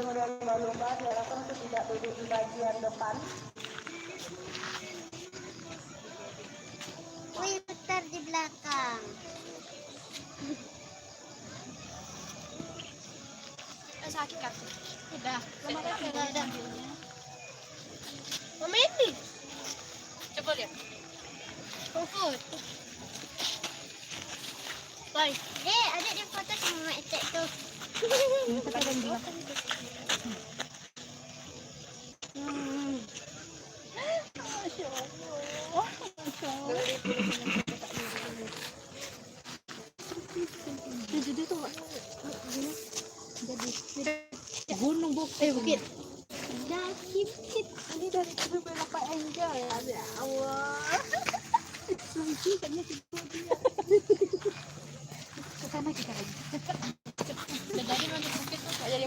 Kemudian lomba-lomba diharapkan untuk tidak duduk di bagian depan. Wih, putar di belakang. Sakit kaki. Udah, ada. Mama ini. Coba lihat. Fokus. Bye. Dek, adik dia foto sama Mak Etek tuh. Masya Allah. Jadi tuh Jadi gunung bukit. bukit. Daki bukit. Ini dari beberapa angel ya Allah. Lucu kan ya dia. Kesana kita lagi. Jadi masuk bukit tuh jadi